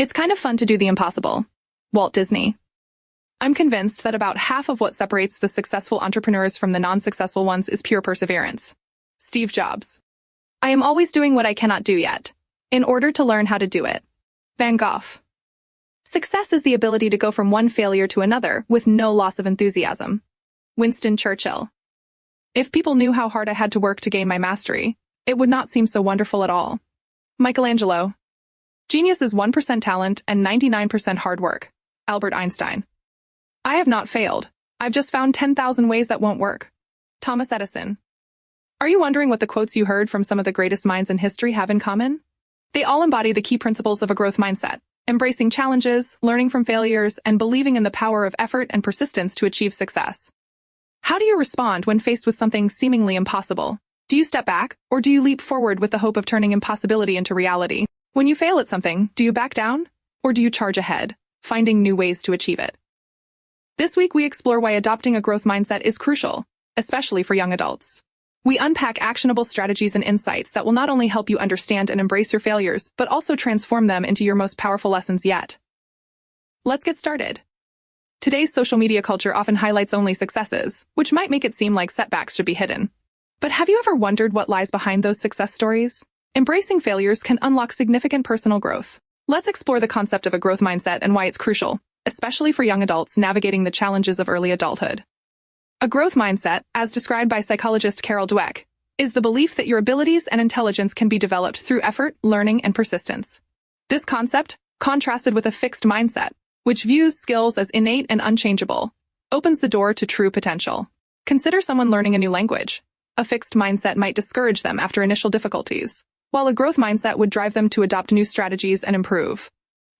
It's kind of fun to do the impossible. Walt Disney. I'm convinced that about half of what separates the successful entrepreneurs from the non-successful ones is pure perseverance. Steve Jobs. I am always doing what I cannot do yet, in order to learn how to do it. Van Gogh. Success is the ability to go from one failure to another with no loss of enthusiasm. Winston Churchill. If people knew how hard I had to work to gain my mastery, it would not seem so wonderful at all. Michelangelo. Genius is 1% talent and 99% hard work. Albert Einstein. I have not failed. I've just found 10,000 ways that won't work. Thomas Edison. Are you wondering what the quotes you heard from some of the greatest minds in history have in common? They all embody the key principles of a growth mindset, embracing challenges, learning from failures, and believing in the power of effort and persistence to achieve success. How do you respond when faced with something seemingly impossible? Do you step back, or do you leap forward with the hope of turning impossibility into reality? When you fail at something, do you back down, or do you charge ahead, finding new ways to achieve it? This week we explore why adopting a growth mindset is crucial, especially for young adults. We unpack actionable strategies and insights that will not only help you understand and embrace your failures, but also transform them into your most powerful lessons yet. Let's get started. Today's social media culture often highlights only successes, which might make it seem like setbacks should be hidden. But have you ever wondered what lies behind those success stories? Embracing failures can unlock significant personal growth. Let's explore the concept of a growth mindset and why it's crucial, especially for young adults navigating the challenges of early adulthood. A growth mindset, as described by psychologist Carol Dweck, is the belief that your abilities and intelligence can be developed through effort, learning, and persistence. This concept, contrasted with a fixed mindset, which views skills as innate and unchangeable, opens the door to true potential. Consider someone learning a new language. A fixed mindset might discourage them after initial difficulties, while a growth mindset would drive them to adopt new strategies and improve.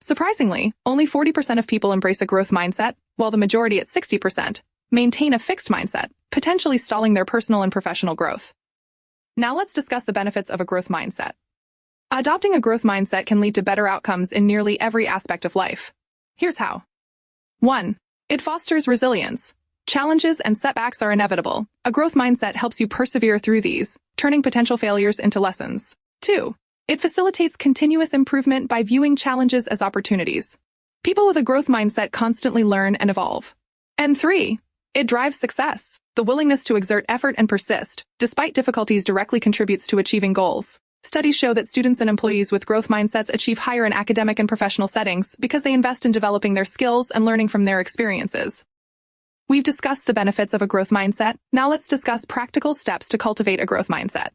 Surprisingly, only 40% of people embrace a growth mindset, while the majority at 60% maintain a fixed mindset, potentially stalling their personal and professional growth. Now let's discuss the benefits of a growth mindset. Adopting a growth mindset can lead to better outcomes in nearly every aspect of life. Here's how. 1. It fosters resilience. Challenges and setbacks are inevitable. A growth mindset helps you persevere through these, turning potential failures into lessons. 2. It facilitates continuous improvement by viewing challenges as opportunities. People with a growth mindset constantly learn and evolve. And 3. It drives success. The willingness to exert effort and persist, despite difficulties, directly contributes to achieving goals. Studies show that students and employees with growth mindsets achieve higher in academic and professional settings because they invest in developing their skills and learning from their experiences. We've discussed the benefits of a growth mindset. Now let's discuss practical steps to cultivate a growth mindset.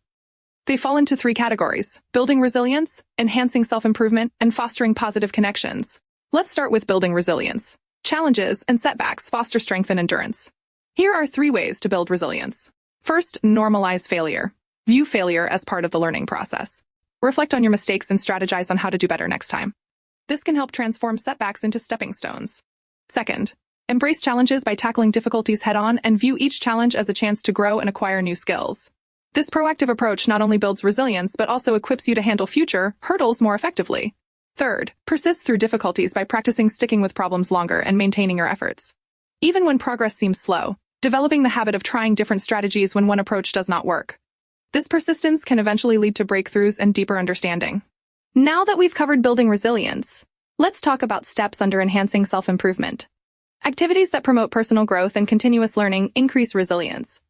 They fall into 3 categories: building resilience, enhancing self-improvement, and fostering positive connections. Let's start with building resilience. Challenges and setbacks foster strength and endurance. Here are 3 ways to build resilience. First, normalize failure. View failure as part of the learning process. Reflect on your mistakes and strategize on how to do better next time. This can help transform setbacks into stepping stones. Second, embrace challenges by tackling difficulties head-on and view each challenge as a chance to grow and acquire new skills. This proactive approach not only builds resilience but also equips you to handle future hurdles more effectively. Third, persist through difficulties by practicing sticking with problems longer and maintaining your efforts. Even when progress seems slow, developing the habit of trying different strategies when one approach does not work. This persistence can eventually lead to breakthroughs and deeper understanding. Now that we've covered building resilience, let's talk about steps under enhancing self-improvement. Activities that promote personal growth and continuous learning increase resilience.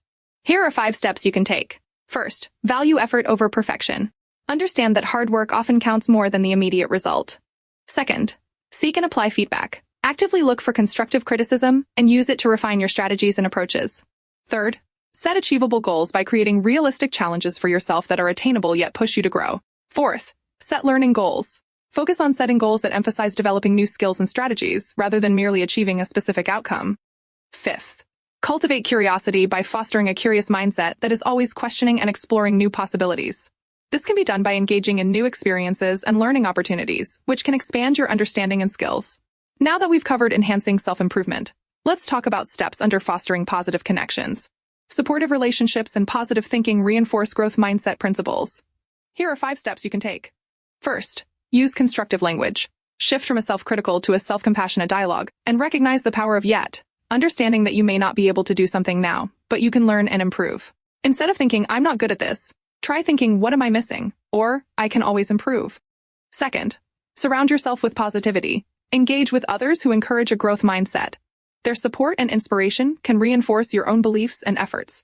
Here are 5 steps you can take. First, value effort over perfection. Understand that hard work often counts more than the immediate result. Second, seek and apply feedback. Actively look for constructive criticism and use it to refine your strategies and approaches. Third, set achievable goals by creating realistic challenges for yourself that are attainable yet push you to grow. Fourth, set learning goals. Focus on setting goals that emphasize developing new skills and strategies rather than merely achieving a specific outcome. Fifth, cultivate curiosity by fostering a curious mindset that is always questioning and exploring new possibilities. This can be done by engaging in new experiences and learning opportunities, which can expand your understanding and skills. Now that we've covered enhancing self-improvement, let's talk about steps under fostering positive connections. Supportive relationships and positive thinking reinforce growth mindset principles. Here are 5 steps you can take. First, use constructive language. Shift from a self-critical to a self-compassionate dialogue, and recognize the power of yet, understanding that you may not be able to do something now, but you can learn and improve. Instead of thinking, I'm not good at this, try thinking, what am I missing? Or, I can always improve. Second, Surround yourself with positivity. Engage with others who encourage a growth mindset. Their support and inspiration can reinforce your own beliefs and efforts.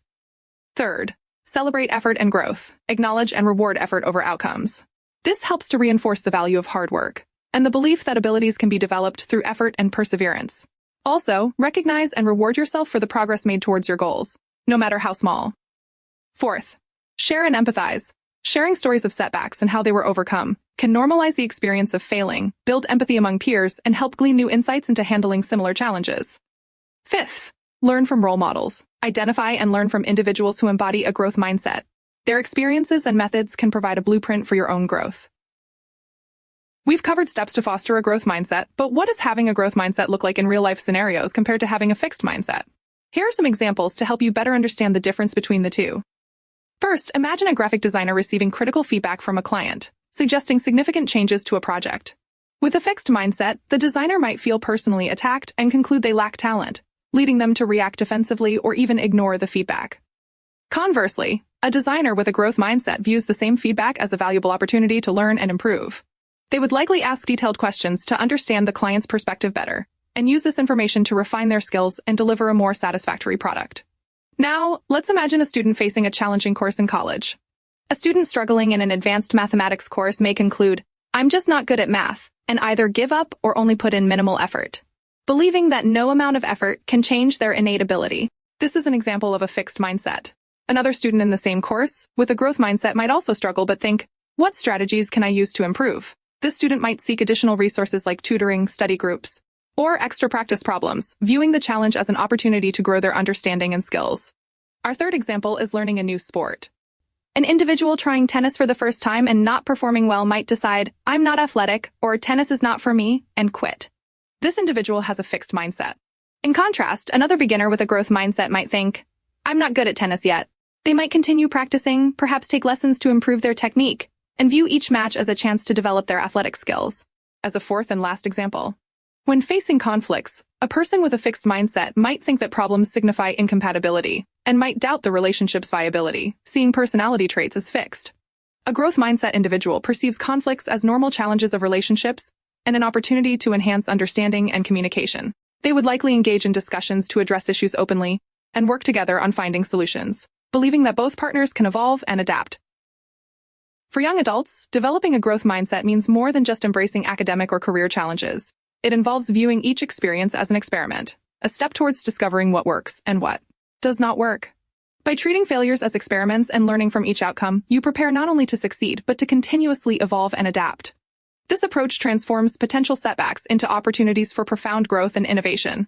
Third, celebrate effort and growth. Acknowledge and reward effort over outcomes. This helps to reinforce the value of hard work and the belief that abilities can be developed through effort and perseverance. Also, recognize and reward yourself for the progress made towards your goals, no matter how small. Fourth, share and empathize. Sharing stories of setbacks and how they were overcome can normalize the experience of failing, build empathy among peers, and help glean new insights into handling similar challenges. Fifth, learn from role models. Identify and learn from individuals who embody a growth mindset. Their experiences and methods can provide a blueprint for your own growth. We've covered steps to foster a growth mindset, but what does having a growth mindset look like in real-life scenarios compared to having a fixed mindset? Here are some examples to help you better understand the difference between the two. First, imagine a graphic designer receiving critical feedback from a client, suggesting significant changes to a project. With a fixed mindset, the designer might feel personally attacked and conclude they lack talent, leading them to react defensively or even ignore the feedback. Conversely, a designer with a growth mindset views the same feedback as a valuable opportunity to learn and improve. They would likely ask detailed questions to understand the client's perspective better, and use this information to refine their skills and deliver a more satisfactory product. Now, let's imagine a student facing a challenging course in college. A student struggling in an advanced mathematics course may conclude, "I'm just not good at math," and either give up or only put in minimal effort, believing that no amount of effort can change their innate ability. This is an example of a fixed mindset. Another student in the same course, with a growth mindset, might also struggle but think, "What strategies can I use to improve?" This student might seek additional resources like tutoring, study groups, or extra practice problems, viewing the challenge as an opportunity to grow their understanding and skills. Our third example is learning a new sport. An individual trying tennis for the first time and not performing well might decide, "I'm not athletic," or "tennis is not for me," and quit. This individual has a fixed mindset. In contrast, another beginner with a growth mindset might think, "I'm not good at tennis yet." They might continue practicing, perhaps take lessons to improve their technique, and view each match as a chance to develop their athletic skills. As a fourth and last example, when facing conflicts, a person with a fixed mindset might think that problems signify incompatibility and might doubt the relationship's viability, seeing personality traits as fixed. A growth mindset individual perceives conflicts as normal challenges of relationships and an opportunity to enhance understanding and communication. They would likely engage in discussions to address issues openly and work together on finding solutions, believing that both partners can evolve and adapt. For young adults, developing a growth mindset means more than just embracing academic or career challenges. It involves viewing each experience as an experiment, a step towards discovering what works and what does not work. By treating failures as experiments and learning from each outcome, you prepare not only to succeed, but to continuously evolve and adapt. This approach transforms potential setbacks into opportunities for profound growth and innovation.